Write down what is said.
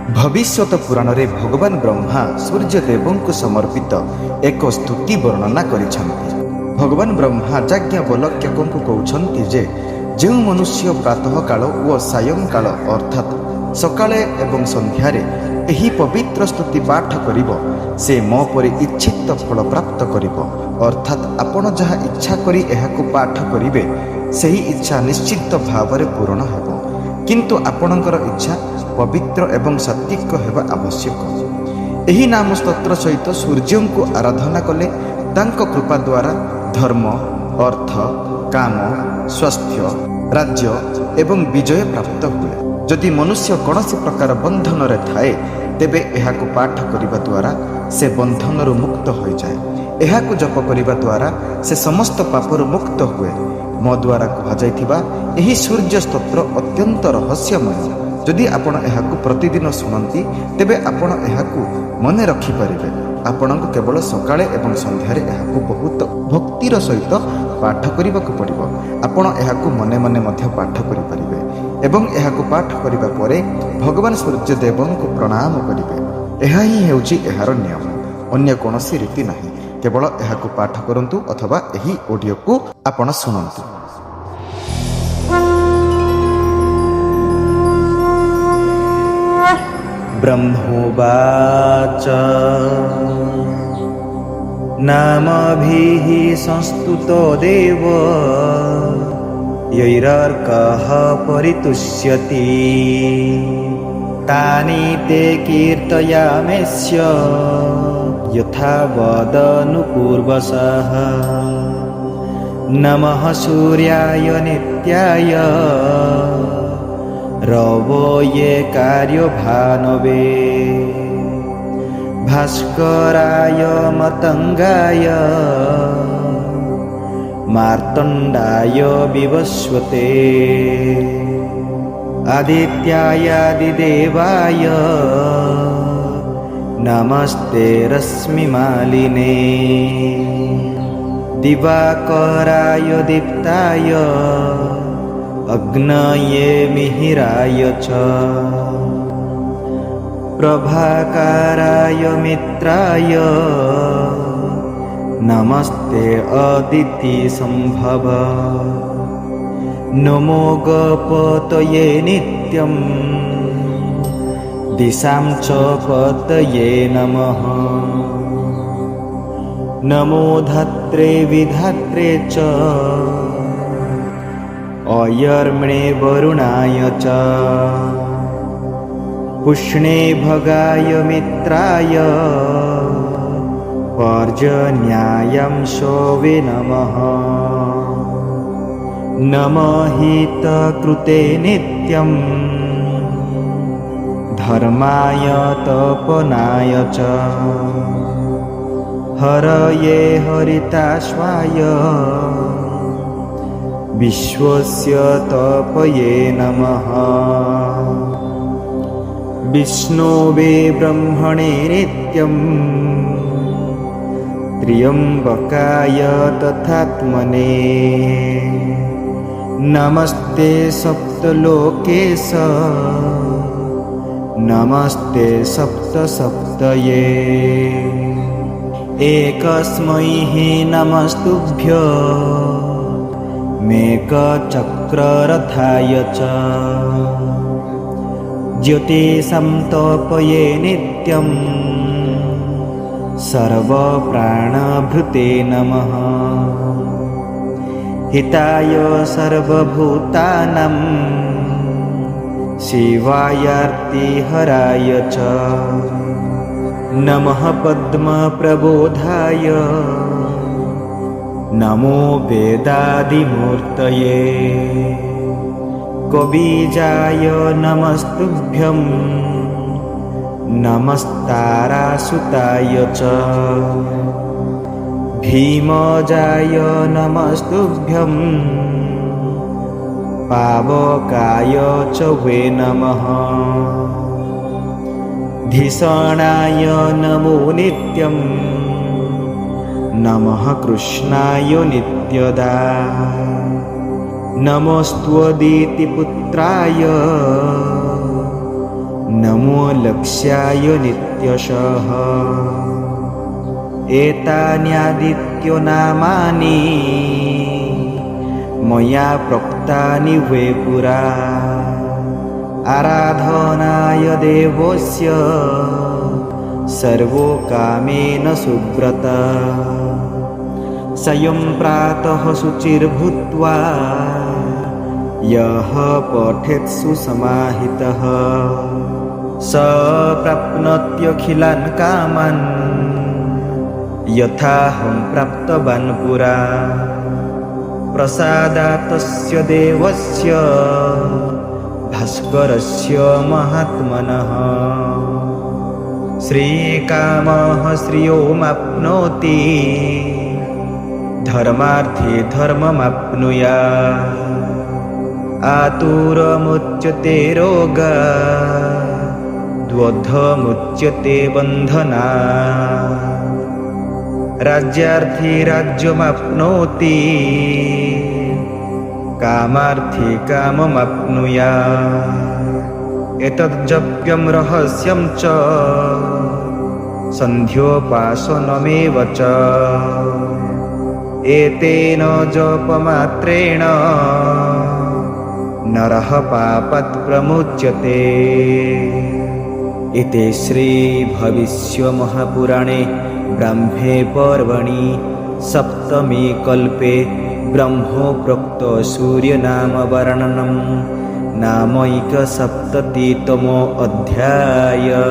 भविष्यत पुराण रे भगवान ब्रह्मा सूर्यदेव को समर्पित एक स्तुति वर्णना करिछन्ति। भगवान ब्रह्मा याज्ञवल्क्य को कहउछन्ति जे जो मनुष्य प्रातः काल और सायं काल अर्थात सकाळे एवं संध्यारे एही पवित्र स्तुति पाठ करिवो से मो परि इच्छित फल प्राप्त करिवो। अर्थात आपण जहा इच्छा करी एहाको पाठ करिवे सेही इच्छा निश्चित भावरे पूर्ण हेबो, किंतु आपणकर इच्छा पवित्र एवं सात्विक हेबा आवश्यक। एही नाम स्तोत्र सहित सूर्य को आराधना कले तांको कृपा द्वारा धर्म, अर्थ, काम, स्वास्थ्य, राज्य एवं विजय प्राप्त हुए। जदि मनुष्य कौनसी प्रकार बंधन रे थाए तेबे एहाको पाठ करिबा द्वारा से बंधन मुक्त हो जाए। एहाको जप करिबा द्वारा से समस्त पापर मुक्त हुए। मो द्वारा कहुଯାଇथिबा एही सूर्य स्तोत्र अत्यंत रहस्यमय। जदि आपण एहाको प्रतिदिन सुनंती तेबे आपण एहाको मने रखि परिबे। आपणको केवल सकाळे एवं संध्यारे एहाको बहुत भक्तिर सहित पाठ करिबाको पड़िबो। आपण एहाको मने मने मध्य पाठ करि परिबे एवं एहाको पाठ करिबा परे भगवान सूर्यदेवं को प्रणाम करिबे। एहा ही हेउची एहार नियम, अन्य कोनोसी रीति नाही। केवल एहाको पाठ करंतु अथवा एही ऑडियो को आपण सुनंतु। ब्रह्मोवाच नामभिः संस्तुतो देवो यैरर्कः परितुष्यति तानि ते कीर्तयामेस्य यथा वदनुपूर्वसः। नमः सूर्याय नित्याय रवये कार्यभानवे भास्कराय मतंगाय मार्तंडाय विवस्वते आदित्यायादिदेवाय नमस्ते रश्मिमालिने दिवाकराय दीप्ताय अग्नये मिहिराय च प्रभाकाराय मित्राय नमस्ते अदिति संभव। नमो गपतये नित्यं दिशां च पतये नमः। नमो धात्रे विधात्रे च अयर्मणे वरुणाय च पुष्णे भगाय मित्राय पर्जन्यायं शोवे नमः। नमहितकृते नित्यं धर्माय तपनाय च हरये हरिताश्वाय विश्वस्य तपये नमः। विष्णुवे ब्रह्मणे नित्यं त्र्यंबकाय तथात्मने नमस्ते सप्तलोकेश नमस्ते सप्तसप्तये एकस्मै नमस्तुभ्य मेकचक्ररथाय च ज्योतिषं तपये नित्यं सर्वप्राणभृते नमः। हिताय सर्वभूतानां शिवायार्तिहराय च नमः पद्मप्रबोधाय नमो वेदादिमूर्तये कबीजाय नमस्तुभ्यं नमस्तारासुताय च भीमजाय नमस्तुभ्यं पावकाय च वे नमः। धिषणाय नमो नित्यं नमः कृष्णाय नित्यदा नमोऽस्त्वदितिपुत्राय नमो मोक्षाय नित्यशः। एतान्यादित्यो नामानि मया प्रोक्तानि वै पुरा। आराधनाय देवस्य सर्वकामेन सुव्रत। स्वयं प्रातः शुचिर्भूत्वा यः पठेत् सुसमाहितः स प्राप्नोत्यखिलान् कामान् यथाहं प्राप्तवान् पुरा। प्रसादात् तस्य देवस्य भास्करस्य महात्मनः श्रीकामः श्रियोमाप्नोति धर्मार्थे धर्ममाप्नुयात्। आतुरमुच्यते रोगात् द्वन्द्वमुच्यते बन्धनात्। राज्यार्थी राज्यमाप्नोति कामार्थी काममाप्नुयात्। एतज्जप्यं रहस्यं च सन्ध्योपासनमेव च। एतेन जपमात्रेण नरः पापात् प्रमुच्यते। इति श्रीभविष्यमहापुराणे ब्रह्मे पर्वणि सप्तमे कल्पे ब्रह्मोक्तो सूर्यनामवर्णनं नामैकसप्ततितमो अध्यायः।